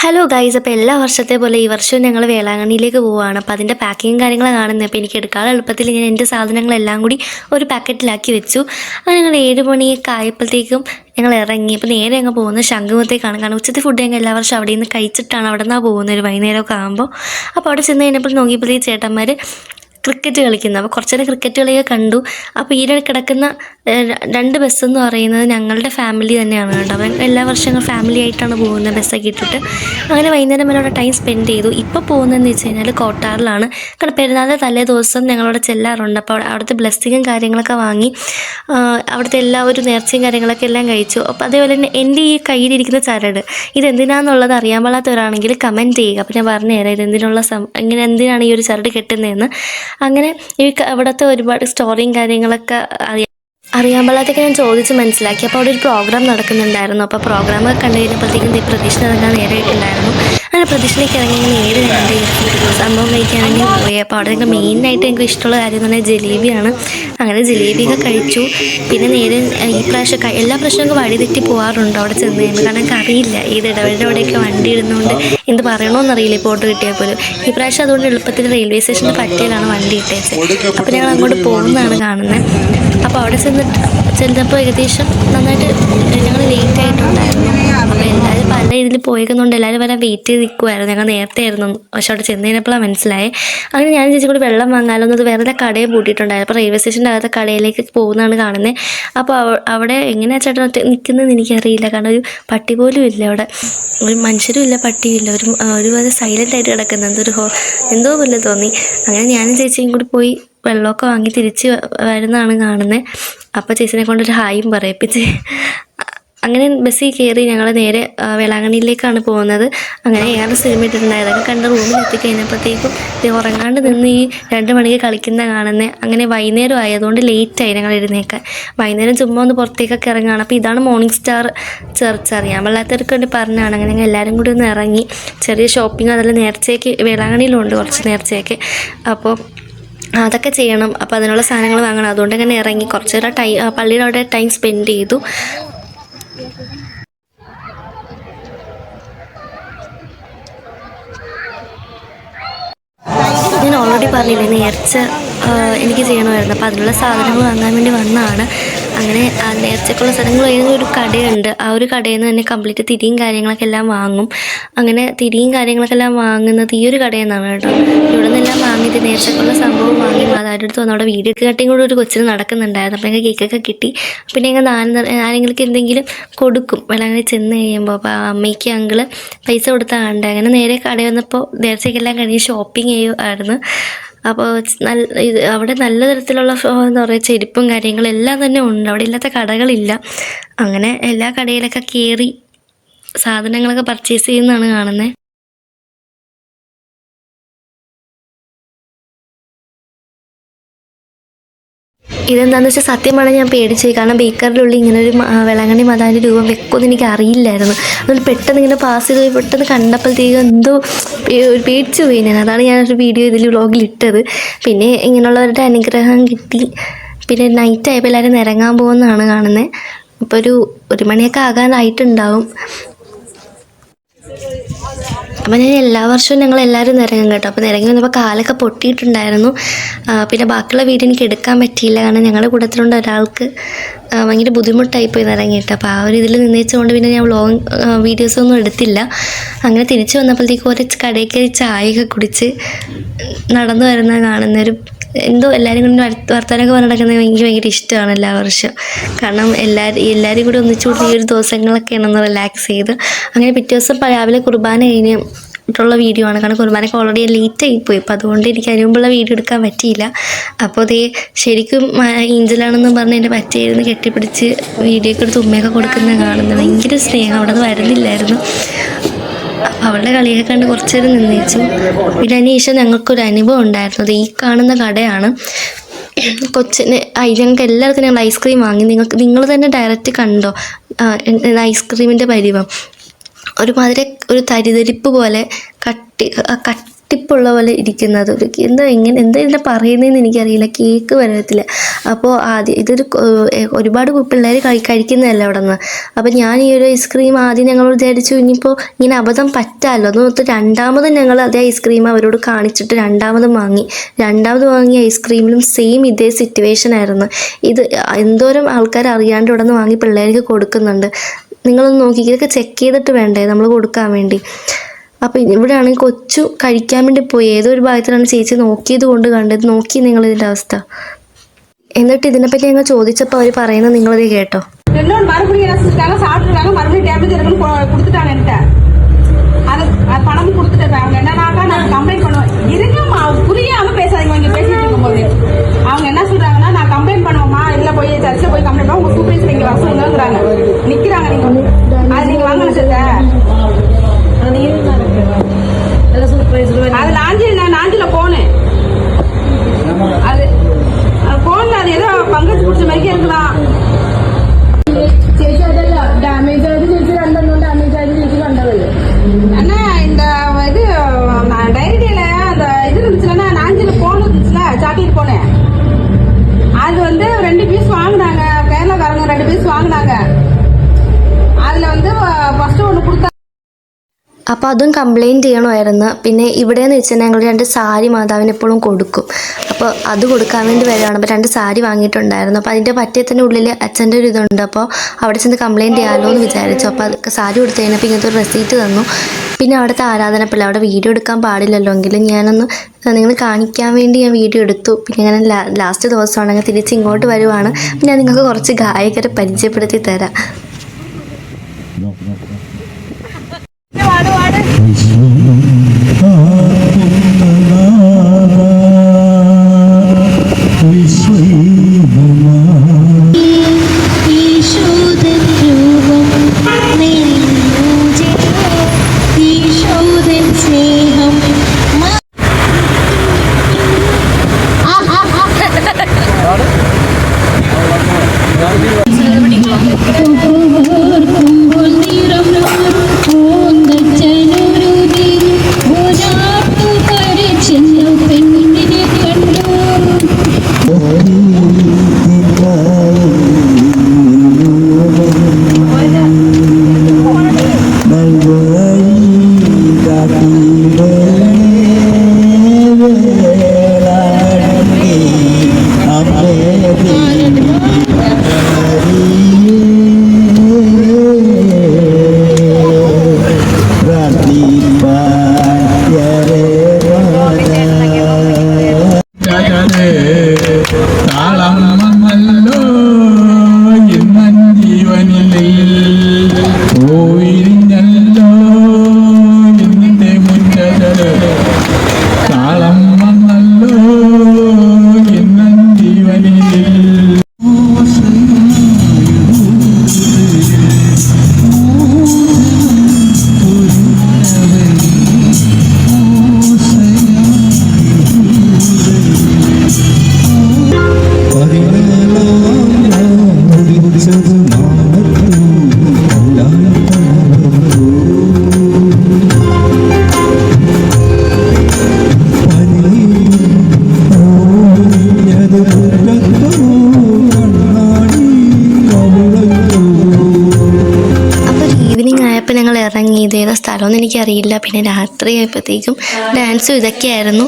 Hello guys, അപ്പോൾ എല്ലാ വർഷത്തെ പോലെ ഈ വർഷവും ഞങ്ങൾ വേളാങ്കണ്ണിയിലേക്ക് പോവുകയാണ്. അപ്പോൾ അതിൻ്റെ പാക്കിങ് കാര്യങ്ങൾ കാണുന്നത്. അപ്പോൾ എനിക്ക് എടുക്കാനുള്ള എളുപ്പത്തിൽ ഞാൻ എൻ്റെ സാധനങ്ങളെല്ലാം കൂടി ഒരു പാക്കറ്റിലാക്കി വെച്ചു. അങ്ങനെ ഞങ്ങൾ 7 മണിയൊക്കെ ആയപ്പോഴത്തേക്കും ഞങ്ങൾ ഇറങ്ങി. അപ്പോൾ നേരെ അങ്ങ് പോകുന്നത് ശംഖുമുഖത്തേക്കാണ്. കാരണം ഉച്ചത്തെ ഫുഡ് ഞങ്ങൾ എല്ലാ വർഷവും അവിടെ നിന്ന് കഴിച്ചിട്ടാണ് അവിടെ നിന്നാണ് പോകുന്നത് ഒരു വൈകുന്നേരമൊക്കെ ആകുമ്പോൾ. അപ്പോൾ അവിടെ ചെന്ന് കഴിഞ്ഞപ്പോൾ നോക്കിയപ്പോഴത്തേക്ക് ചേട്ടന്മാർ ക്രിക്കറ്റ് കളിക്കുന്നത്. അപ്പോൾ കുറച്ച് നേരം ക്രിക്കറ്റ് കളിയൊക്കെ കണ്ടു. അപ്പോൾ ഈ കിടക്കുന്ന 2 ബസ്സെന്ന് പറയുന്നത് ഞങ്ങളുടെ ഫാമിലി തന്നെയാണ് കേട്ടോ. അപ്പം എല്ലാ വർഷവും ഫാമിലി ആയിട്ടാണ് പോകുന്നത് ബസ്സൊക്കെ ഇട്ടിട്ട്. അങ്ങനെ വൈകുന്നേരം വരെ അവിടെ ടൈം സ്പെൻഡ് ചെയ്തു. ഇപ്പോൾ പോകുന്നതെന്ന് വെച്ച് കഴിഞ്ഞാൽ കോട്ടാറിലാണ്. കാരണം പെരുന്നാളിൻ്റെ തലേ ദിവസം ഞങ്ങളവിടെ ചെല്ലാറുണ്ട്. അപ്പോൾ അവിടുത്തെ ബ്ലെസ്സിങ്ങും കാര്യങ്ങളൊക്കെ വാങ്ങി അവിടുത്തെ എല്ലാ ഒരു നേർച്ചയും കാര്യങ്ങളൊക്കെ എല്ലാം കഴിച്ചു. അപ്പോൾ അതേപോലെ തന്നെ എൻ്റെ ഈ കയ്യിലിരിക്കുന്ന ചരട് ഇതെന്തിനാണെന്നുള്ളത് അറിയാൻ പാടാത്തവരാണെങ്കിൽ കമൻറ്റ് ചെയ്യുക. അപ്പോൾ ഞാൻ പറഞ്ഞുതരാം ഇതെന്തിനുള്ള എന്തിനാണ് ഈ ഒരു ചരട് കെട്ടുന്നതെന്ന്. അങ്ങനെ ഈ അവിടുത്തെ ഒരുപാട് സ്റ്റോറിയും കാര്യങ്ങളൊക്കെ അറിയാൻ പാടാത്തൊക്കെ ഞാൻ ചോദിച്ച് മനസ്സിലാക്കി. അപ്പോൾ അവിടെ ഒരു പ്രോഗ്രാം നടക്കുന്നുണ്ടായിരുന്നു. അപ്പോൾ പ്രോഗ്രാമൊക്കെ കണ്ടു കഴിഞ്ഞപ്പോഴത്തേക്കും പ്രദക്ഷിണ തന്നെ നേരെയായിട്ടുണ്ടായിരുന്നു. അങ്ങനെ പ്രദക്ഷിണയ്ക്ക് ഇറങ്ങി നേരെ ഞങ്ങളുടെ സംഭവം കഴിക്കാണെങ്കിൽ പോയി. അപ്പോൾ അവിടെ ഞങ്ങൾക്ക് മെയിനായിട്ട് എനിക്ക് ഇഷ്ടമുള്ള കാര്യം എന്ന് പറഞ്ഞാൽ ജലേബിയാണ്. അങ്ങനെ ജലേബിയൊക്കെ കഴിച്ചു. പിന്നെ നേരെ ഈ പ്രാവശ്യം എല്ലാ പ്രാവശ്യവും വഴി തെറ്റി പോകാറുണ്ട് അവിടെ ചെന്ന് കഴിയുമ്പോൾ. കാരണം എനിക്ക് അറിയില്ല ഏത് ഇടവരുടെ അവിടെയൊക്കെ വണ്ടി ഇടുന്നതുകൊണ്ട് എന്ത് പറയണമെന്നറിയില്ല ഇപ്പോൾ ഓട്ടോ കിട്ടിയാൽ പോലും. ഈ പ്രാവശ്യം അതുകൊണ്ട് എളുപ്പത്തിൽ റെയിൽവേ സ്റ്റേഷൻ്റെ പറ്റിയിലാണ് വണ്ടി ഇട്ടേച്ചത്. അപ്പോൾ ഞങ്ങൾ അങ്ങോട്ട് പോകുന്നതാണ് കാണുന്നത്. അപ്പോൾ അവിടെ ചെന്നപ്പോൾ ഏകദേശം നന്നായിട്ട് ഞങ്ങൾ ലേറ്റ് ആയിട്ടുണ്ടായിരുന്നു. അപ്പോൾ എല്ലാവരും പല ഇതിൽ പോയേക്കുന്നുണ്ട്. എല്ലാവരും വരാൻ വെയിറ്റ് ചെയ്ത് നിൽക്കുമായിരുന്നു. ഞങ്ങൾ നേരത്തെ ആയിരുന്നു, പക്ഷെ അവിടെ ചെന്ന് കഴിഞ്ഞപ്പോഴാണ് മനസ്സിലായത്. അങ്ങനെ ഞാൻ ചേച്ചി കൂടി വെള്ളം വാങ്ങാലോ അത് വേറെ കടയും പൂട്ടിയിട്ടുണ്ടായിരുന്നു. അപ്പോൾ റെയിൽവേ സ്റ്റേഷൻ്റെ അകത്തെ കടയിലേക്ക് പോകുന്നതാണ് കാണുന്നത്. അപ്പോൾ അവിടെ എങ്ങനെയാണ് ചേട്ടൻ നിൽക്കുന്നതെന്ന് എനിക്കറിയില്ല. കാരണം ഒരു പട്ടി പോലും ഇല്ല അവിടെ, ഒരു മനുഷ്യരും ഇല്ല, പട്ടിയും ഇല്ല. ഒരുപാട് സൈലൻ്റ് ആയിട്ട് കിടക്കുന്നത് എന്തോ പോലെ തോന്നി. അങ്ങനെ ഞാനും ചേച്ചിയും കൂടി പോയി വെള്ളമൊക്കെ വാങ്ങി തിരിച്ച് വരുന്നതാണ് കാണുന്നത്. അപ്പോൾ ചേച്ചിനെ കൊണ്ടൊരു ഹായും പറയിപ്പിച്ച് അങ്ങനെ ബസ്സിൽ കയറി ഞങ്ങൾ നേരെ വേളാങ്കണ്ണിയിലേക്കാണ് പോകുന്നത്. അങ്ങനെ ഏറെ സിനിമ ഇട്ടിട്ടുണ്ടായത് അതൊക്കെ കണ്ട് റൂമിൽ എത്തിക്കഴിഞ്ഞപ്പോഴത്തേക്കും ഉറങ്ങാണ്ട് നിന്ന് ഈ 2 മണിക്ക് കളിക്കുന്ന കാണുന്നത്. അങ്ങനെ വൈകുന്നേരം ആയതുകൊണ്ട് ലേറ്റായി ഞങ്ങൾ എഴുന്നേക്കാൻ. വൈകുന്നേരം ചുമ്മാ ഒന്ന് പുറത്തേക്കൊക്കെ ഇറങ്ങുകയാണ്. അപ്പോൾ ഇതാണ് മോർണിംഗ് സ്റ്റാർ ചർച്ച്, അറിയാൻ പാടില്ലാത്തവർക്ക് വേണ്ടി പറഞ്ഞതാണ്. അങ്ങനെ ഞങ്ങൾ എല്ലാവരും കൂടി ഒന്ന് ഇറങ്ങി. ചെറിയ ഷോപ്പിംഗ് അതെല്ലാം നേർച്ചയ്ക്ക് വേളാങ്കണ്ണിയിലുണ്ട് കുറച്ച് നേർച്ചയൊക്കെ. അപ്പോൾ അതൊക്കെ ചെയ്യണം. അപ്പോൾ അതിനുള്ള സാധനങ്ങൾ വാങ്ങണം. അതുകൊണ്ട് അങ്ങനെ ഇറങ്ങി കുറച്ച് നേരം പള്ളിയുടെ അവിടെ ടൈം സ്പെൻഡ് ചെയ്തു. ഞാൻ ഓൾറെഡി പറഞ്ഞില്ലേ നേർച്ച എനിക്ക് ചെയ്യണമായിരുന്നു. അപ്പോൾ അതിനുള്ള സാധനങ്ങൾ വാങ്ങാൻ വേണ്ടി വന്നതാണ്. അങ്ങനെ നേർച്ചയ്ക്കുള്ള സാധനങ്ങൾ ഏതെങ്കിലും ഒരു കടയുണ്ട്. ആ ഒരു കടയിൽ നിന്ന് തന്നെ കംപ്ലീറ്റ് തിരിയും കാര്യങ്ങളൊക്കെ എല്ലാം വാങ്ങും. അങ്ങനെ തിരിയും കാര്യങ്ങളൊക്കെ എല്ലാം വാങ്ങുന്നത് ഈ ഒരു കടയിൽ നിന്നാണ് കേട്ടോ. ഇവിടെ നിന്നെല്ലാം വാങ്ങിയിട്ട് നേർച്ചയ്ക്കുള്ള സംഭവം വാങ്ങി മാതാവിൻ്റെ അടുത്ത് വന്ന് അവിടെ വീഡിയോ കട്ടിങ് കൂടെ ഒരു കൊച്ചിന് നടക്കുന്നുണ്ടായിരുന്നു. അപ്പോൾ ഞങ്ങൾ കേക്കൊക്കെ കിട്ടി. പിന്നെ ഞങ്ങൾ ആരെങ്കിലും എന്തെങ്കിലും കൊടുക്കും വേളാങ്കണ്ണി ചെന്ന് കഴിയുമ്പോൾ. അപ്പോൾ അമ്മയ്ക്ക് അങ്കിള് പൈസ കൊടുത്താൽ കണ്ടേ. അങ്ങനെ നേരെ കടയിൽ വന്നപ്പോൾ നേർച്ചയ്ക്കെല്ലാം കഴിഞ്ഞ് ഷോപ്പിംഗ് ചെയ്യുമായിരുന്നു. അപ്പോൾ അവിടെ നല്ല തരത്തിലുള്ള എന്താ പറയുക ചെരുപ്പും കാര്യങ്ങളും എല്ലാം തന്നെ ഉണ്ട്. അവിടെ ഇല്ലാത്ത കടകളില്ല. അങ്ങനെ എല്ലാ കടയിലൊക്കെ കയറി സാധനങ്ങളൊക്കെ പർച്ചേസ് ചെയ്യുന്നതാണ് കാണുന്നത്. ഇതെന്താണെന്ന് വെച്ചാൽ സത്യമാണ് ഞാൻ പേടിച്ചു. കാരണം ബേക്കറിനുള്ളിൽ ഇങ്ങനെ ഒരു വേളാങ്കണ്ണി മാതാവിൻ്റെ രൂപം വെക്കുമെന്ന് എനിക്ക് അറിയില്ലായിരുന്നു. അതുകൊണ്ട് പെട്ടെന്ന് ഇങ്ങനെ പാസ് ചെയ്ത് പോയി പെട്ടെന്ന് കണ്ടപ്പോഴത്തേക്കും എന്തോ പേടിച്ചു പോയി ഞാൻ. അതാണ് ഞാനൊരു വീഡിയോ ഇതിൽ വ്ളോഗിൽ ഇട്ടത്. പിന്നെ ഇങ്ങനെയുള്ളവരുടെ അനുഗ്രഹം കിട്ടി. പിന്നെ നൈറ്റ് ആയപ്പോൾ എല്ലാവരും നിരങ്ങാൻ പോകുന്നതാണ് കാണുന്നത്. ഇപ്പോൾ ഒരു 1 മണിയൊക്കെ ആകാനായിട്ടുണ്ടാവും. അപ്പം ഞാൻ എല്ലാ വർഷവും ഞങ്ങളെല്ലാവരും നിരങ്ങും കേട്ടോ. അപ്പോൾ നിരങ്ങി വന്നപ്പോൾ കാലൊക്കെ പൊട്ടിയിട്ടുണ്ടായിരുന്നു. പിന്നെ ബാക്കിയുള്ള വീഡിയോ എനിക്ക് എടുക്കാൻ പറ്റിയില്ല. കാരണം ഞങ്ങളുടെ കൂട്ടത്തിലുണ്ട് ഒരാൾക്ക് ഭയങ്കര ബുദ്ധിമുട്ടായിപ്പോയി നിരങ്ങിയിട്ട്. അപ്പോൾ ആ ഒരു ഇതിൽ നിന്നേച്ചുകൊണ്ട് പിന്നെ ഞാൻ വീഡിയോസൊന്നും എടുത്തില്ല. അങ്ങനെ തിരിച്ചു വന്നപ്പോഴത്തേക്കും ഒരു കടയിൽ കയറി ചായയൊക്കെ കുടിച്ച് നടന്നു വരുന്നത് കാണുന്നൊരു എന്തോ എല്ലാവരും കൂടി വർത്തമാനമൊക്കെ പറഞ്ഞ് നടക്കുന്നത് എനിക്ക് ഭയങ്കര ഇഷ്ടമാണ് എല്ലാ വർഷവും. കാരണം എല്ലാവരും കൂടി ഒന്നിച്ചുകൂടി ഈ ഒരു ദിവസങ്ങളൊക്കെയാണ് ഒന്ന് റിലാക്സ് ചെയ്ത്. അങ്ങനെ പിറ്റേ ദിവസം രാവിലെ കുർബാന കഴിഞ്ഞിട്ടുള്ള വീഡിയോ ആണ്. കാരണം കുർബാനയ്ക്ക് ഓൾറെഡി ലേറ്റ് ആയിപ്പോയി. അപ്പോൾ അതുകൊണ്ട് എനിക്ക് അതിന് മുമ്പുള്ള വീഡിയോ എടുക്കാൻ പറ്റിയില്ല. അപ്പോൾ അതേ ശരിക്കും ഏഞ്ചലാണെന്ന് പറഞ്ഞ് എൻ്റെ പറ്റയിരുന്ന് കെട്ടിപ്പിടിച്ച് വീഡിയോക്ക് എടുത്ത് ഉമ്മയൊക്കെ കൊടുക്കുന്നത് കാണുന്നത് ഭയങ്കര സ്നേഹം. അവിടെ നിന്ന് വരുന്നില്ലായിരുന്നു. അവളുടെ കളിയൊക്കെ കണ്ട് കുറച്ച് നേരം നിന്നേച്ചു. പിന്നെ അതിനുശേഷം ഞങ്ങൾക്കൊരു അനുഭവം ഉണ്ടായിരുന്നത് ഈ കാണുന്ന കടയാണ്. കൊച്ചിന് ഞങ്ങൾക്ക് എല്ലാവർക്കും ഞങ്ങൾ ഐസ്ക്രീം വാങ്ങി. നിങ്ങൾ തന്നെ ഡയറക്റ്റ് കണ്ടോ ഐസ്ക്രീമിൻ്റെ പരിവം? ഒരുമാതിരി ഒരു തരിതരിപ്പ് പോലെ ഒട്ടിപ്പുള്ള പോലെ ഇരിക്കുന്നത്. എന്താ ഇതിനെ പറയുന്നതെന്ന് എനിക്കറിയില്ല. കേക്ക് വരത്തില്ല. അപ്പോൾ ആദ്യം ഇതൊരു ഒരുപാട് പിള്ളേർ കഴിക്കുന്നതല്ല അവിടെ നിന്ന്. അപ്പോൾ ഞാൻ ഈ ഒരു ഐസ്ക്രീം ആദ്യം ഞങ്ങൾ വിചാരിച്ചു ഇനിയിപ്പോൾ ഇങ്ങനെ അബദ്ധം പറ്റാമല്ലോ എന്ന് രണ്ടാമതും ഞങ്ങൾ അതേ ഐസ്ക്രീം അവരോട് കാണിച്ചിട്ട് രണ്ടാമത് വാങ്ങിയ ഐസ്ക്രീമിലും സെയിം ഇതേ സിറ്റുവേഷൻ ആയിരുന്നു. ഇത് എന്തോരം ആൾക്കാർ അറിയാണ്ട് ഇവിടെ നിന്ന് വാങ്ങി പിള്ളേർക്ക് കൊടുക്കുന്നുണ്ട്. നിങ്ങളൊന്ന് നോക്കി, ഇതൊക്കെ ചെക്ക് ചെയ്തിട്ട് വേണ്ടേ നമ്മൾ കൊടുക്കാൻ വേണ്ടി. അപ്പോൾ ഇവിടെയാണെങ്കിൽ കൊച്ചു കഴിക്കാൻ വേണ്ടി പോയി. ഏതോ ഒരു ഭാഗത്തിലാണ് ചേച്ചി നോക്കിയത് കൊണ്ട് കണ്ടത്. നോക്കി നിങ്ങളിതിൻ്റെ അവസ്ഥ. എന്നിട്ട് ഇതിനെപ്പറ്റി ഞങ്ങൾ ചോദിച്ചപ്പോൾ അവർ പറയുന്നത് നിങ്ങളിത് കേട്ടോ. பணம் கொடுத்துட்டு அவங்க என்னன்னாக்கா நான் கம்ப்ளைண்ட் பண்ணுவேன். இருங்கம்மா, புரியாம பேசாதீங்க. இங்க பேசிட்டு இருக்கும்போது அவங்க என்ன சொல்றாங்கன்னா, நான் கம்ப்ளைண்ட் பண்ணுவோமா, இல்ல போய் சர்ச்சில் போய் கம்ப்ளைண்ட் பண்ணுவோம், உங்க சூப்பர்வைசர் இங்க வர சொல்லுங்கிறாங்க. நிக்கிறாங்க. நீங்க அது நீங்க வாங்க சார். அது நாஞ்சில போனேன். அது போன்ல அது ஏதோ பங்கஜ் பிடிச்ச மாதிரி இருக்கலாம். ചേച്ചി അതല്ല ഡാമേജ് ആയത് ചേച്ചി കണ്ടെന്നുണ്ട്. ഡാമേജ് ആയത് ചേച്ചി കണ്ടതല്ലേ அண்ணா. இந்த இது டைரியில அந்த இது இருந்துச்சுன்னா, நாஞ்சில போன் இருந்துச்சுல, சாக்லேட் போனு, அது வந்து 2 பீஸ் வாங்கினாங்க. கேரளாக்காரங்க 2 பீஸ் வாங்கினாங்க. அதுல வந்து ஃபர்ஸ்ட் ஒன்று கொடுத்தா. അപ്പോൾ അതും കംപ്ലയിൻറ്റ് ചെയ്യണമായിരുന്നു. പിന്നെ ഇവിടെയെന്ന് വെച്ചാൽ ഞങ്ങൾ 2 സാരി മാതാവിന് എപ്പോഴും കൊടുക്കും. അപ്പോൾ അത് കൊടുക്കാൻ വേണ്ടി വരുവാണ്. അപ്പോൾ 2 സാരി വാങ്ങിയിട്ടുണ്ടായിരുന്നു. അപ്പോൾ അതിൻ്റെ പറ്റിയത്തിൻ്റെ ഉള്ളിൽ അച്ഛൻ്റെ ഒരു ഇതുണ്ട്. അപ്പോൾ അവിടെ ചെന്ന് കംപ്ലയിൻറ്റ് ചെയ്യാമല്ലോ എന്ന് വിചാരിച്ചു. അപ്പോൾ അത് സാരി കൊടുത്തു കഴിഞ്ഞപ്പോൾ ഇങ്ങനത്തെ ഒരു റെസീറ്റ് തന്നു. പിന്നെ അവിടുത്തെ ആരാധനപ്പള്ളി അവിടെ വീഡിയോ എടുക്കാൻ പാടില്ലല്ലോ, എങ്കിലും ഞാനൊന്ന് നിങ്ങൾ കാണിക്കാൻ വേണ്ടി ഞാൻ വീഡിയോ എടുത്തു. പിന്നെ ഞാൻ ലാസ്റ്റ് ദിവസമാണ് ഞാൻ തിരിച്ച് ഇങ്ങോട്ട് വരുവാണ്. ഞാൻ നിങ്ങൾക്ക് കുറച്ച് ഗായകരെ പരിചയപ്പെടുത്തി തരാം. ഇറങ്ങി. ഇതേതാ സ്ഥലമൊന്നും എനിക്കറിയില്ല. പിന്നെ രാത്രി ആയപ്പോഴത്തേക്കും ഡാൻസും ഇതൊക്കെയായിരുന്നു.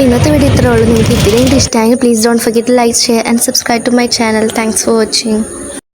അപ്പോൾ ഇന്നത്തെ വീഡിയോ ഇത്രേ ഉള്ളൂ. നിങ്ങൾക്ക് ഇത്രയും ഇഷ്ടമായെങ്കിൽ please don't forget to like, share and subscribe to my channel. Thanks for watching.